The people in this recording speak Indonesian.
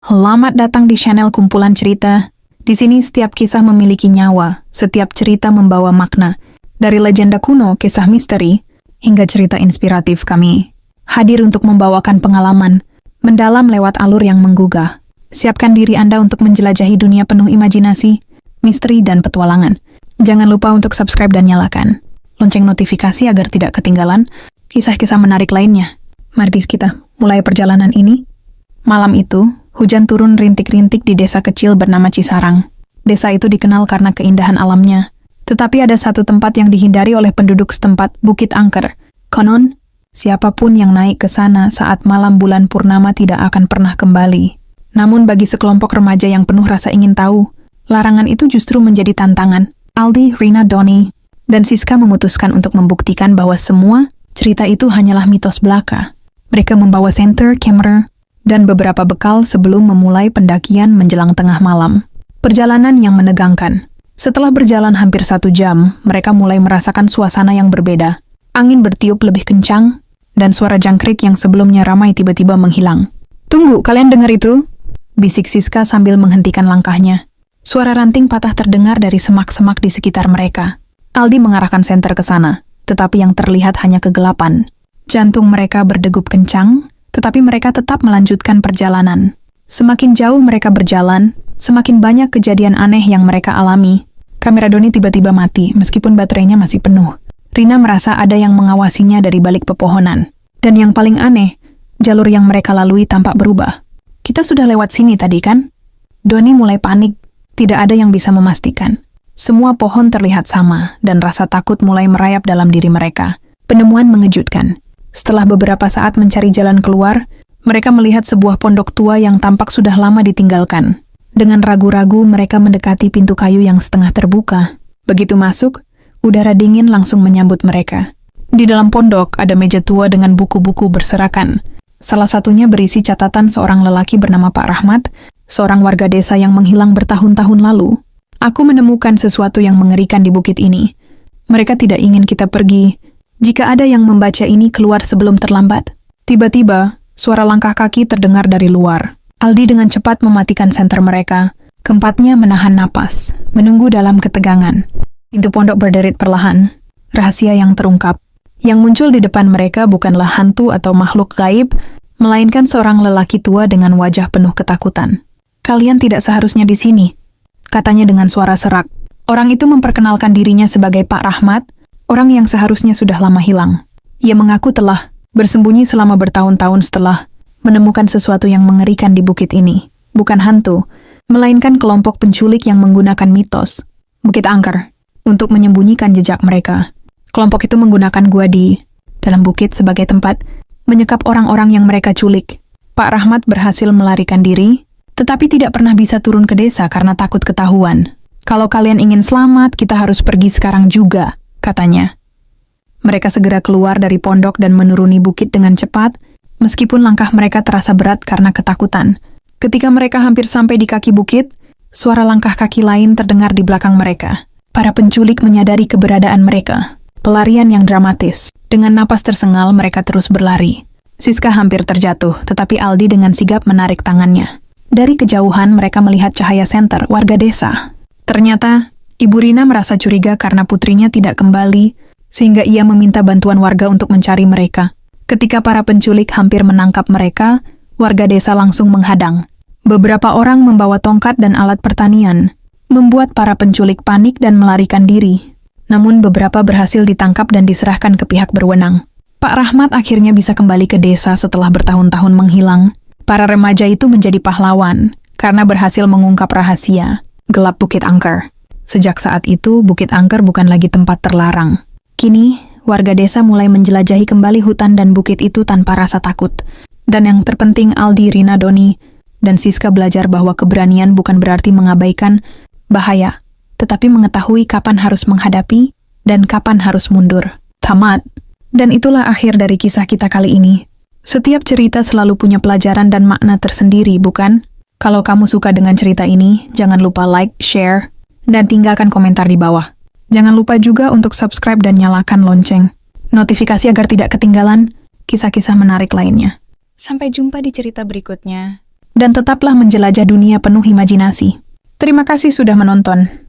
Selamat datang di channel Kumpulan Cerita. Di sini setiap kisah memiliki nyawa, setiap cerita membawa makna. Dari legenda kuno, kisah misteri, hingga cerita inspiratif kami hadir untuk membawakan pengalaman mendalam lewat alur yang menggugah. Siapkan diri Anda untuk menjelajahi dunia penuh imajinasi, misteri, dan petualangan. Jangan lupa untuk subscribe dan nyalakan lonceng notifikasi agar tidak ketinggalan kisah-kisah menarik lainnya. Mari kita mulai perjalanan ini. Malam itu, hujan turun rintik-rintik di desa kecil bernama Cisarang. Desa itu dikenal karena keindahan alamnya. Tetapi ada satu tempat yang dihindari oleh penduduk setempat, Bukit Angker. Konon, siapapun yang naik ke sana saat malam bulan purnama tidak akan pernah kembali. Namun bagi sekelompok remaja yang penuh rasa ingin tahu, larangan itu justru menjadi tantangan. Aldi, Rina, Doni, dan Siska memutuskan untuk membuktikan bahwa semua cerita itu hanyalah mitos belaka. Mereka membawa senter, kamera, dan beberapa bekal sebelum memulai pendakian menjelang tengah malam. Perjalanan yang menegangkan. Setelah berjalan hampir 1 jam, mereka mulai merasakan suasana yang berbeda. Angin bertiup lebih kencang, dan suara jangkrik yang sebelumnya ramai tiba-tiba menghilang. "Tunggu, kalian dengar itu?" bisik Siska sambil menghentikan langkahnya. Suara ranting patah terdengar dari semak-semak di sekitar mereka. Aldi mengarahkan senter ke sana, tetapi yang terlihat hanya kegelapan. Jantung mereka berdegup kencang, tetapi mereka tetap melanjutkan perjalanan. Semakin jauh mereka berjalan, semakin banyak kejadian aneh yang mereka alami. Kamera Doni tiba-tiba mati, meskipun baterainya masih penuh. Rina merasa ada yang mengawasinya dari balik pepohonan. Dan yang paling aneh, jalur yang mereka lalui tampak berubah. "Kita sudah lewat sini tadi kan?" Doni mulai panik, tidak ada yang bisa memastikan. Semua pohon terlihat sama, dan rasa takut mulai merayap dalam diri mereka. Penemuan mengejutkan. Setelah beberapa saat mencari jalan keluar, mereka melihat sebuah pondok tua yang tampak sudah lama ditinggalkan. Dengan ragu-ragu, mereka mendekati pintu kayu yang setengah terbuka. Begitu masuk, udara dingin langsung menyambut mereka. Di dalam pondok ada meja tua dengan buku-buku berserakan. Salah satunya berisi catatan seorang lelaki bernama Pak Rahmat, seorang warga desa yang menghilang bertahun-tahun lalu. "Aku menemukan sesuatu yang mengerikan di bukit ini. Mereka tidak ingin kita pergi. Jika ada yang membaca ini, keluar sebelum terlambat." Tiba-tiba, suara langkah kaki terdengar dari luar. Aldi dengan cepat mematikan senter mereka. Keempatnya menahan napas, menunggu dalam ketegangan. Pintu pondok berderit perlahan. Rahasia yang terungkap. Yang muncul di depan mereka bukanlah hantu atau makhluk gaib, melainkan seorang lelaki tua dengan wajah penuh ketakutan. "Kalian tidak seharusnya di sini," katanya dengan suara serak. Orang itu memperkenalkan dirinya sebagai Pak Rahmat, orang yang seharusnya sudah lama hilang. Ia mengaku telah bersembunyi selama bertahun-tahun setelah menemukan sesuatu yang mengerikan di bukit ini. Bukan hantu, melainkan kelompok penculik yang menggunakan mitos Bukit Angker untuk menyembunyikan jejak mereka. Kelompok itu menggunakan gua di dalam bukit sebagai tempat menyekap orang-orang yang mereka culik. Pak Rahmat berhasil melarikan diri, tetapi tidak pernah bisa turun ke desa karena takut ketahuan. "Kalau kalian ingin selamat, kita harus pergi sekarang juga," katanya. Mereka segera keluar dari pondok dan menuruni bukit dengan cepat, meskipun langkah mereka terasa berat karena ketakutan. Ketika mereka hampir sampai di kaki bukit, suara langkah kaki lain terdengar di belakang mereka. Para penculik menyadari keberadaan mereka. Pelarian yang dramatis. Dengan napas tersengal, mereka terus berlari. Siska hampir terjatuh, tetapi Aldi dengan sigap menarik tangannya. Dari kejauhan, mereka melihat cahaya senter warga desa. Ternyata, Ibu Rina merasa curiga karena putrinya tidak kembali, sehingga ia meminta bantuan warga untuk mencari mereka. Ketika para penculik hampir menangkap mereka, warga desa langsung menghadang. Beberapa orang membawa tongkat dan alat pertanian, membuat para penculik panik dan melarikan diri. Namun beberapa berhasil ditangkap dan diserahkan ke pihak berwenang. Pak Rahmat akhirnya bisa kembali ke desa setelah bertahun-tahun menghilang. Para remaja itu menjadi pahlawan karena berhasil mengungkap rahasia gelap Bukit Angker. Sejak saat itu, Bukit Angker bukan lagi tempat terlarang. Kini, warga desa mulai menjelajahi kembali hutan dan bukit itu tanpa rasa takut. Dan yang terpenting, Aldi, Rina, Doni, dan Siska belajar bahwa keberanian bukan berarti mengabaikan bahaya, tetapi mengetahui kapan harus menghadapi dan kapan harus mundur. Tamat. Dan itulah akhir dari kisah kita kali ini. Setiap cerita selalu punya pelajaran dan makna tersendiri, bukan? Kalau kamu suka dengan cerita ini, jangan lupa like, share, dan tinggalkan komentar di bawah. Jangan lupa juga untuk subscribe dan nyalakan lonceng notifikasi agar tidak ketinggalan kisah-kisah menarik lainnya. Sampai jumpa di cerita berikutnya. dan tetaplah menjelajah dunia penuh imajinasi. Terima kasih sudah menonton.